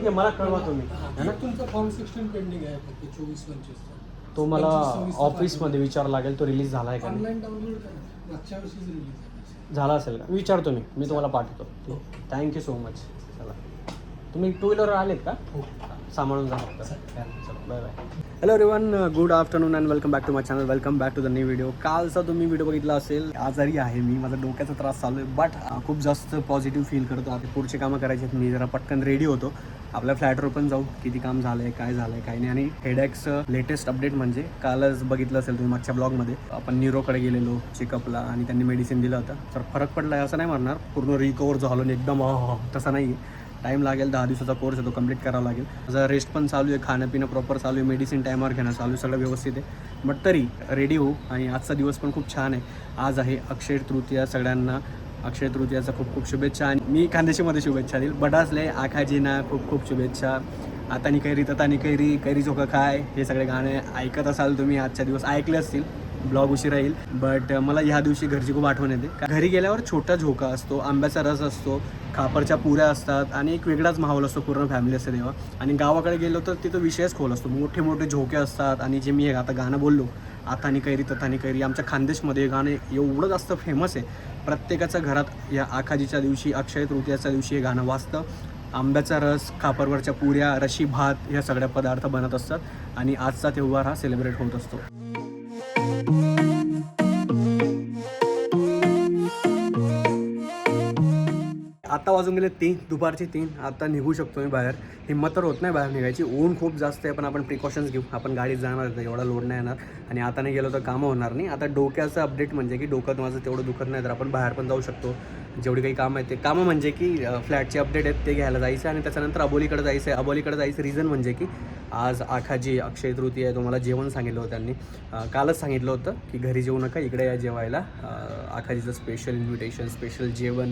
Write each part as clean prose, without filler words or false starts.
ठीक आहे, मला कळवा तुम्ही है ना. तुमचा फॉर्म 16 पेंडिंग आहे फक्त 24-25 तो मला ऑफिसमध्ये विचारावं लागेल, तो रिलीज झाला आहे का नाही. ऑनलाईन डाउनलोड करा, मागच्या वर्षीच रिलीज झाला असेल का विचारतो मी तुम्हाला पाठवतो. Thank you so much. चला, तुम्ही टू व्हीलर आलेत का? हो. सांभाळून जा. चलो bye bye. Hello everyone, good afternoon and welcome back to my channel. Welcome back to the new video. कालचा तुम्ही व्हिडिओ बघितला असेल. आजारी आहे मी, माझा डोक्याचा त्रास चालू आहे, बट खूप जास्त पॉझिटिव्ह फील करतो. आता पुढचे कामं करायचे आहेत. मी जरा पटकन रेडी होतो. आपल्या फ्लॅटवर पण जाऊ, किती काम झालं आहे, काय झालं आहे, काय नाही. आणि हेडेक्सचं लेटेस्ट अपडेट म्हणजे कालच बघितलं असेल तुम्ही मागच्या ब्लॉगमध्ये, आपण न्यूरोकडे गेलेलो चेकअपला आणि त्यांनी मेडिसिन दिलं होतं. तर फरक पडला आहे असं नाही म्हणणार, पूर्ण रिकवर झालो आणि एकदम तसं नाही. टाईम लागेल, 10 दिवसाचा कोर्स आहे, तो कंप्लीट करावा लागेल. माझा रेस्ट पण चालू आहे, खाणं पिणं प्रॉपर चालू आहे, मेडिसिन टायमावर घेणं चालू आहे, सगळं व्यवस्थित आहे. बट तरी रेडी होऊ. आणि आजचा दिवस पण खूप छान आहे. आज आहे अक्षय तृतीया. सगळ्यांना अक्षय तृतीयाचा खूप खूप शुभेच्छा. आणि मी खानदेशीमध्ये शुभेच्छा देईल. बडासले आखाजीना खूप खूप शुभेच्छा. आता कैरी ततानी कैरी, कैरी चोखा काय, हे सगळे गाणे ऐकत असाल तुम्ही. आजच्या दिवस ऐकले असतील, ब्लॉग उशीर राहील. बट मला ह्या दिवशी घरची खूप आठवण येते. घरी गेल्यावर छोटा झोका असतो, आंब्याचा रस असतो, खापरच्या पुऱ्या असतात आणि एक वेगळाच माहोल असतो. पूर्ण फॅमिली असते तेव्हा. आणि गावाकडे गेलो तर तिथं विषयच खोल असतो, मोठे मोठे झोके असतात. आणि जे मी आता गाणं बोललो, आतानी कैरी ततानी कैरी, आमच्या खानदेशमध्ये हे गाणं एवढं जास्त फेमस आहे. प्रत्येकाच्या घरात या आखाजीच्या दिवशी, अक्षय तृतीयाच्या दिवशी हे गाणं वाजतं. आंब्याचा रस, खापरवरच्या पुऱ्या, रशी भात, ह्या सगळ्या पदार्थ बनत असतात. आणि आजचा त्योहार हा सेलिब्रेट होत असतो. आता वाजून गेले 3, दुपारचे 3. आता निघू शकतो मी बाहेर. हिंमत तर होत नाही बाहेर निघायची, ऊन खूप जास्त आहे. पण आपण प्रिकॉशन्स घेऊ. आपण गाडीत जाणार आहे, एवढा लोड नाही येणार. आणि आता नाही गेलो तर कामं होणार नाही. आता डोक्याचं अपडेट म्हणजे की डोक्यात माझं तेवढं दुखत नाही, तर आपण बाहेर पण जाऊ शकतो. जेवढी काही कामं आहेत ते कामं म्हणजे की फ्लॅटचे अपडेट आहेत ते घ्यायला जायचं. आणि त्याच्यानंतर अबोलीकडे जायचं आहे. अबोलीकडे जायचं रिझन म्हणजे की आज आखाजी अक्षय तृतीया आहे. तुम्हाला जेवण सांगितलं होतं त्यांनी, कालच सांगितलं होतं की घरी जेवू नका, इकडे या जेवायला. आखाजीचं स्पेशल इन्व्हिटेशन, स्पेशल जेवण.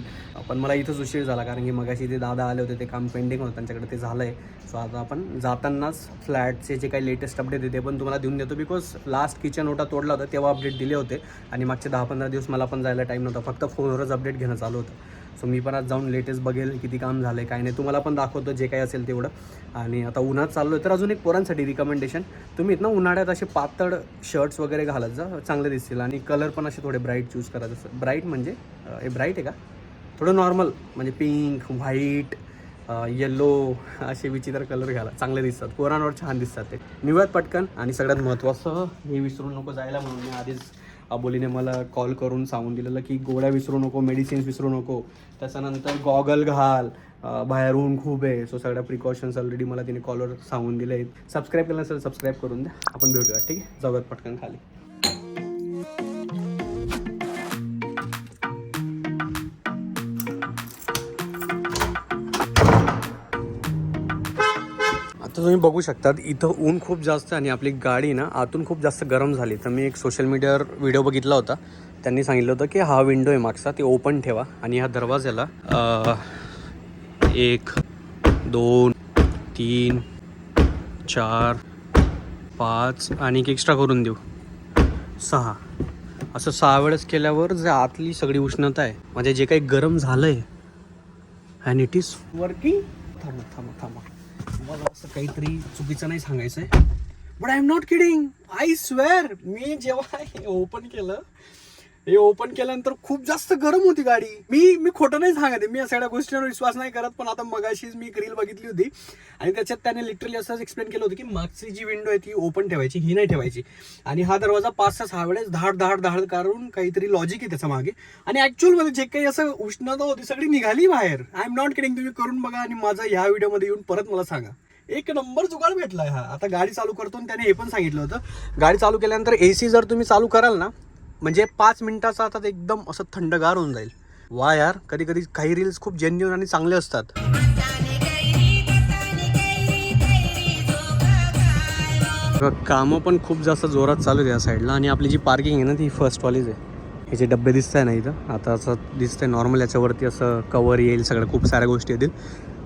पण मला इथंच उशीर झाला, कारण की मगाशी ते दादा आले होते, ते काम पेंडिंग होतं त्यांच्याकडे, ते झालं आहे. सो आता आपण जातानाच फ्लॅटचे जे काही लेटेस्ट अपडेट आहे ते पण तुम्हाला देऊन देतो. बिकॉज लास्ट किचन ओटा तोडला होता तेव्हा अपडेट दिले होते. आणि मागचे 10-15 दिवस मला पण जायला टाईम नव्हता, फक्त फोनवरच अपडेट घेणं चालू होतं. सो मी पण आज जाऊन लेटेस्ट बघेल किती काम झालं आहे, काय नाही. तुम्हाला पण दाखवतो जे काही असेल तेवढं. आणि आता उन्हात चाललो आहे. तर अजून एक पोरांसाठी रिकमेंडेशन, तुम्ही इथनं उन्हाळ्यात असे पातळ शर्ट्स वगैरे घालत जा, चांगले दिसतील. आणि कलर पण असे थोडे ब्राईट चूज करा. जसं ब्राईट म्हणजे हे ब्राईट आहे का, थोडं नॉर्मल म्हणजे पिंक, व्हाईट, येल्लो, असे विचित्र कलर घाला, चांगले दिसतात. पोरांवर छान दिसतात ते. निवडत पटकन. आणि सगळ्यात महत्त्वाचं हे विसरू नको जायला, म्हणून मी आधीच अबोलीने मला कॉल करून सांगून दिलेलं की गोळ्या विसरू नको, मेडिसिन्स विसरू नको. त्याच्यानंतर गॉगल घाल, बाहेर ऊन खूप आहे. सो सगळ्या प्रिकॉशन्स ऑलरेडी मला तिने कॉलवर सांगून दिले आहेत. सबस्क्राईब केलं नसेल सबस्क्राईब करून द्या. आपण भेटूया, ठीक आहे. जाऊयात पटकन खाली. आता तुम्ही बघू शकतात इथं ऊन खूप जास्त आणि आपली गाडी ना आतून खूप जास्त गरम झाली. तर मी एक सोशल मीडियावर व्हिडिओ बघितला होता, त्यांनी सांगितलं होतं की हा विंडो आहे मागचा, ते ओपन ठेवा. आणि ह्या दरवाजाला 1, 2, 3, 4, 5 आणि एक एक्स्ट्रा करून देऊ 6. असं 6 वेळेस केल्यावर जे आतली सगळी उष्णता आहे, म्हणजे जे काही गरम झालं आहे, अँड इट इज वर्किंग. थांबा मला असं काहीतरी चुकीचं नाही सांगायचं आहे, but I am not kidding, I swear. मी जेव्हा हे ओपन केल्यानंतर खूप जास्त गरम होती गाडी. मी खोटं नाही सांगते, मी या सगळ्या गोष्टींवर विश्वास नाही करत. पण आता मगाशीच मी एक रील बघितली होती आणि त्याच्यात त्याने लिटरली असंच एक्सप्लेन केलं होतं की मागची जी विंडो आहे ती ओपन ठेवायची, ही नाही ठेवायची. आणि हा दरवाजा 5-6 वेळेस धाड करून काहीतरी लॉजिक आहे त्याच्या मागे. आणि ऍक्च्युअलमध्ये जे काही असं उष्णता होती सगळी निघाली बाहेर. I am not kidding. तुम्ही करून बघा आणि माझा ह्या व्हिडिओमध्ये येऊन परत मला सांगा. एक नंबर जुगाड भेटलाय हा. आता गाडी चालू करतो. त्याने हे पण सांगितलं होतं, गाडी चालू केल्यानंतर AC जर तुम्ही चालू कराल ना, म्हणजे 5 मिनिटाचा आता एकदम असं थंडगार होऊन जाईल. वा यार, कधी कधी काही रील्स खूप जेन्युइन आणि चांगले असतात. कामं पण खूप जास्त जोरात चालू आहे या साईडला. आणि आपली जी पार्किंग आहे ना ती फर्स्टवालीच आहे. हे जे डब्बे दिसत आहे ना इथं, आता असं दिसतंय नॉर्मल, याच्यावरती असं कवर येईल, सगळ्या खूप साऱ्या गोष्टी येतील.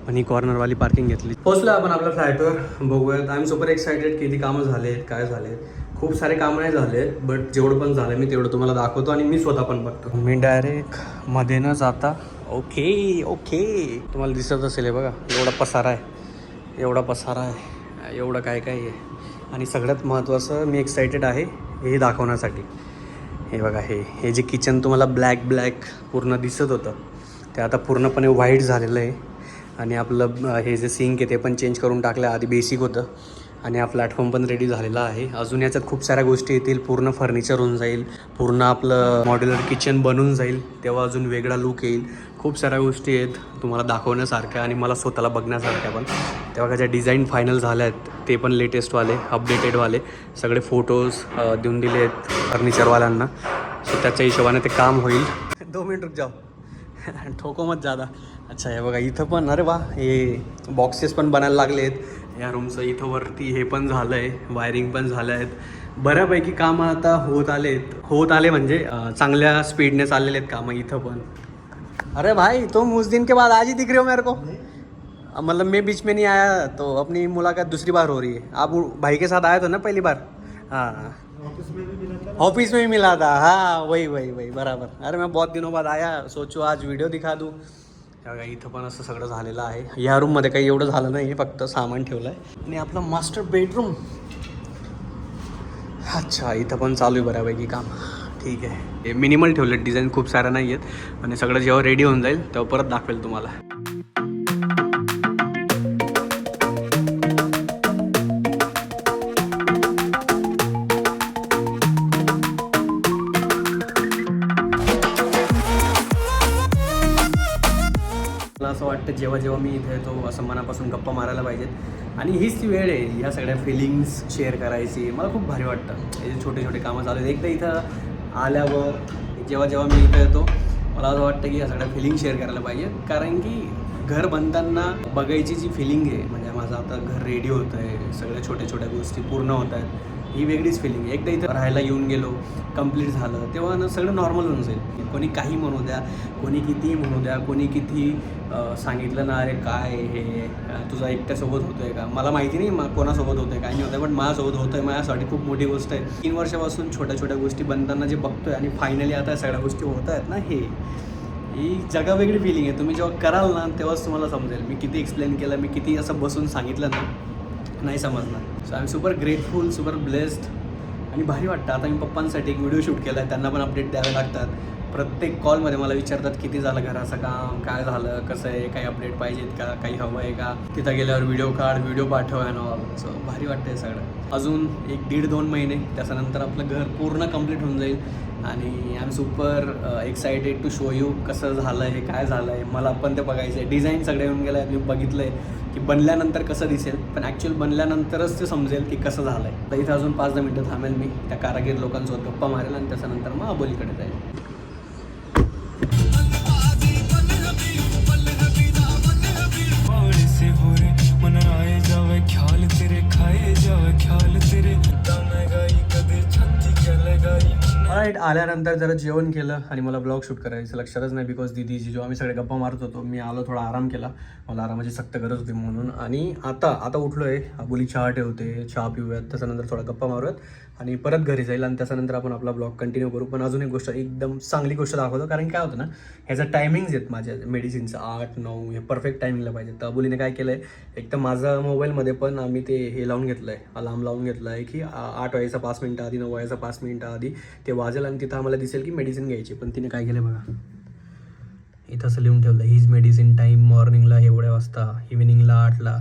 आणि कॉर्नरवाली पार्किंग घेतली. पोहोचलो आपण आपल्या फ्लॅटवर. बघूयात. I am super excited. किती कामं झालेत, काय झाले. खूप सारे कामं नाही झाले, बट जेवढं पण झालं मी तेवढं तुम्हाला दाखवतो. आणि मी स्वतः पण बघतो. मी डायरेक्ट मध्ये न जाता ओके तुम्हाला दिसत असेल हे बघा, एवढा पसारा आहे. एवढा पसारा आहे, एवढं काय काय आहे. आणि सगळ्यात महत्त्वाचं मी एक्सायटेड आहे हे दाखवण्यासाठी. हे बघा, हे जे किचन तुम्हाला ब्लॅक पूर्ण दिसत होतं ते आता पूर्णपणे व्हाईट झालेलं आहे. आणि आपलं हे जे सिंक आहे ते पण चेंज करून टाकलं. आधी बेसिक होतं आणि हा प्लॅटफॉर्म पण रेडी झालेला आहे. अजून याच्यात खूप साऱ्या गोष्टी येतील. पूर्ण फर्निचर होऊन जाईल, पूर्ण आपलं मॉड्युलर किचन बनून जाईल, तेव्हा अजून वेगळा लुक येईल. खूप साऱ्या गोष्टी आहेत तुम्हाला दाखवण्यासारख्या आणि मला स्वतःला बघण्यासारख्या पण. तेव्हा ज्या डिझाईन फायनल झाल्या आहेत ते पण लेटेस्टवाले, अपडेटेडवाले सगळे फोटोज देऊन दिले आहेत फर्निचरवाल्यांना. सो त्याच्या हिशोबाने ते काम होईल. 2 मिनिट रुक जाओ, ठोको मत ज़्यादा. अच्छा, हे बघा इथं पण, अरे वा, हे बॉक्सेस पण बनायला लागले आहेत या रूमचं. इथं वरती हे पण झालं आहे, वायरिंग पण झालं आहेत. बऱ्यापैकी कामं आता होत आले म्हणजे चांगल्या स्पीडने चाललेले आहेत कामं इथं पण. अरे भाई, तुम उस दिन के बाद आज ही दिख रहे हो मेरे को. मतलब मैं बीच में नहीं आया तो अपनी मुलाकात दूसरी बार हो रही है. आप भाई के साथ आए थे ना पहली बार? हाँ, ऑफिस में भी मिला था. हाँ, वही बराबर. अरे मैं बहुत दिनों बाद आया, सोचो आज व्हिडिओ दिखा दूँ. बघा इथं पण असं सगळं झालेलं आहे. या रूममध्ये काही एवढं झालं नाही, फक्त सामान ठेवलं आहे. आणि आपलं मास्टर बेडरूम, अच्छा इथं पण चालू आहे बऱ्यापैकी काम. ठीक आहे, हे मिनिमल ठेवलं, डिझाईन खूप साऱ्या नाही आहेत. आणि सगळं जेव्हा रेडी होऊन जाईल तेव्हा परत दाखवेल तुम्हाला. मला असं वाटतं जेव्हा मी इथे येतो असं मनापासून गप्पा मारायला पाहिजेत. आणि हीच ती वेळ आहे ह्या सगळ्या फिलिंग्स शेअर करायची. मला खूप भारी वाटतं हे जे छोटे कामं चालू आहेत. एकदा इथं आल्यावर जेव्हा मी इथं येतो मला असं वाटतं की ह्या सगळ्या फिलिंग शेअर करायला पाहिजेत. कारण की घर बनताना बघायची जी फिलिंग आहे, म्हणजे माझं आता घर रेडी होतं आहे, सगळ्या छोट्या गोष्टी पूर्ण होत आहेत, ही वेगळीच फिलिंग आहे. एकदा इथं राहायला येऊन गेलो, कंप्लीट झालं, तेव्हा ना सगळं नॉर्मल होऊन जाईल. कोणी काही म्हणू द्या, कोणी कितीही म्हणू द्या, कोणी किती सांगितलं ना, अरे काय हे तुझा एकट्यासोबत होतं आहे का, मला माहिती नाही कोणासोबत होतं आहे काय नाही होतं आहे, पण माझ्यासोबत होतं आहे. माझ्यासाठी खूप मोठी गोष्ट आहे. 3 वर्षापासून छोट्या गोष्टी बनताना जे बघतो आहे आणि फायनली आता सगळ्या गोष्टी होत आहेत ना, ही जगा वेगळी फिलिंग आहे. तुम्ही जेव्हा कराल ना तेव्हाच तुम्हाला समजेल. मी किती एक्सप्लेन केलं, मी किती असं बसून सांगितलं ना, नाही समजणार. So I am super grateful, super blessed. आणि भारी वाटतं. आता मी पप्पांसाठी एक व्हिडिओ शूट केला आहे, त्यांना पण अपडेट द्यावे लागतात. प्रत्येक कॉलमध्ये मला विचारतात किती झालं घराचं काम, काय झालं, कसं आहे, काही अपडेट पाहिजेत का, काही हवं आहे का, तिथं गेल्यावर व्हिडिओ काढ, व्हिडिओ पाठव अँड ऑल. सो भारी वाटतं आहे सगळं. अजून 1-1.5-2 महिने त्याच्यानंतर आपलं घर पूर्ण कंप्लीट होऊन जाईल. आणि I am super excited to show you कसं झालं आहे, काय झालं आहे. मला पण ते बघायचं आहे. डिझाईन सगळे येऊन गेले आहेत, मी बघितलं आहे की बनल्यानंतर कसं दिसेल, पण ॲक्च्युअल बनल्यानंतरच ते समजेल की कसं झालं आहे. तर इथं अजून 5-10 मिनटं थांबेल मी, त्या कारागीर लोकांसोबत गप्पा मारेल आणि त्याच्यानंतर मग आबोलीकडे जाईल. राईट, आल्यानंतर जरा जेवण केलं आणि मला ब्लॉग शूट करायचं लक्षातच नाही, बिकॉज दीदी जेव्हा आम्ही सगळे गप्पा मारत होतो, मी आलो थोडा आराम केला, मला आरामाची सक्त गरज होती म्हणून. आणि आता उठलो आहे, आबोली चहा ठेवते, चहा पिऊयात, त्याच्यानंतर थोडा गप्पा मारूयात आणि परत घरी जाईल. आणि त्याच्यानंतर आपण आपला ब्लॉग कंटिन्यू करू. पण अजून एक गोष्ट, एकदम चांगली गोष्ट दाखवतो, कारण काय होतं ना, ह्याचा टायमिंग्स आहेत माझ्या मेडिसिनचं 8-9 हे परफेक्ट टायमिंगला पाहिजे. तर आबोलीने काय केलं आहे, एक तर माझा मोबाईलमध्ये पण आम्ही ते हे लावून घेतलं आहे, अलार्म लावून घेतलं आहे की 8 वाजायचा 5 मिनिटं आधी, 9 वाजायचा 5 मिनिटं आधी ते वाजेल आणि तिथं आम्हाला दिसेल की मेडिसिन घ्यायची. पण तिने काय केलं बघा, इथं असं लिहून ठेवलं, हीज मेडिसिन टाईम मॉर्निंगला एवढ्या वाजता, इव्हिनिंगला 8ला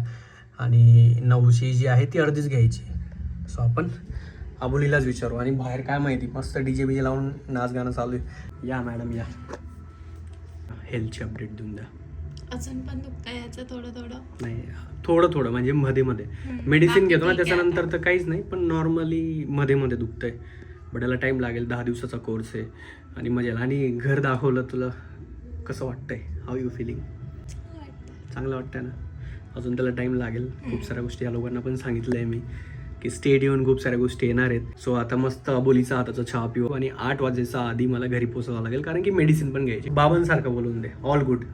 आणि 9ची जी आहे ती अर्धीच घ्यायची. सो आपण आबोलीलाच विचारू. आणि बाहेर काय माहिती मस्त DJ बीजे लावून नाच गाणं चालू आहे. या मॅडम या, हेल्थची अपडेट देऊन द्या. अजून पण दुखतंय याचं थोडं नाही, थोडं म्हणजे मध्ये मेडिसिन घेतो ना त्याच्यानंतर तर काहीच नाही, पण नॉर्मली मध्ये दुखतंय. बट याला टाईम लागेल, 10 दिवसाचा कोर्स आहे आणि मजा. आणि घर दाखवलं तुला, कसं वाटतंय, हाऊ यू फिलिंग? चांगलं वाटतंय ना? अजून त्याला टाईम लागेल. खूप साऱ्या गोष्टी या लोकांना पण सांगितलं आहे मी की स्टेट येऊन खूप साऱ्या गोष्टी येणार आहेत. सो आता मस्त आबोलीचा हाताचा चहा पिऊ आणि 8 वाजेचा आधी मला घरी पोहोचावं लागेल, कारण की मेडिसिन पण घ्यायची. बाबांसारखं बोलून दे, ऑल गुड.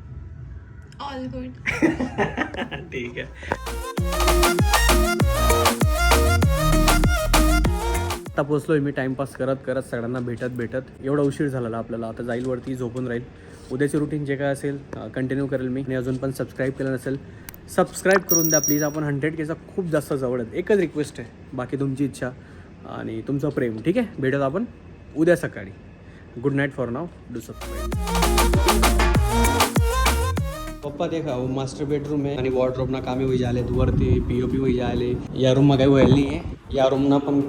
ठीक आहे. आता पोचलोय मी, टाइमपास करत सगळ्यांना भेटत. एवढा उशीर झालेला आपल्याला. आता जाईल वरती, झोपून राहील. उद्याचे रुटीन जे काय असेल कंटिन्यू करेल मी. आणि अजून पण सबस्क्राईब केलं नसेल सबस्क्राईब करून द्या प्लीज. आपण 100Kचा खूप जास्त जवळ आहेत. एकच रिक्वेस्ट आहे, बाकी तुमची इच्छा आणि तुमचं प्रेम. ठीक आहे, भेटत आपण उद्या सकाळी. Good Knight for now. Do subscribe. पप्पा देखा वो मास्टर बेडरूम है आणि वॉर्डरोबना कामे होई जाले, वरती POP होई जाले. या रूममा काही व्हायला नाही आहे. या रूमना पण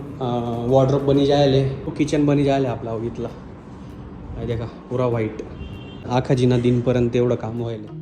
वॉर्डरोब बनी जायले, किचन बनी जायले आपला इथला. देखा पुरा व्हाईट. आखा जिना दिनपर्यंत एवढं काम व्हायला.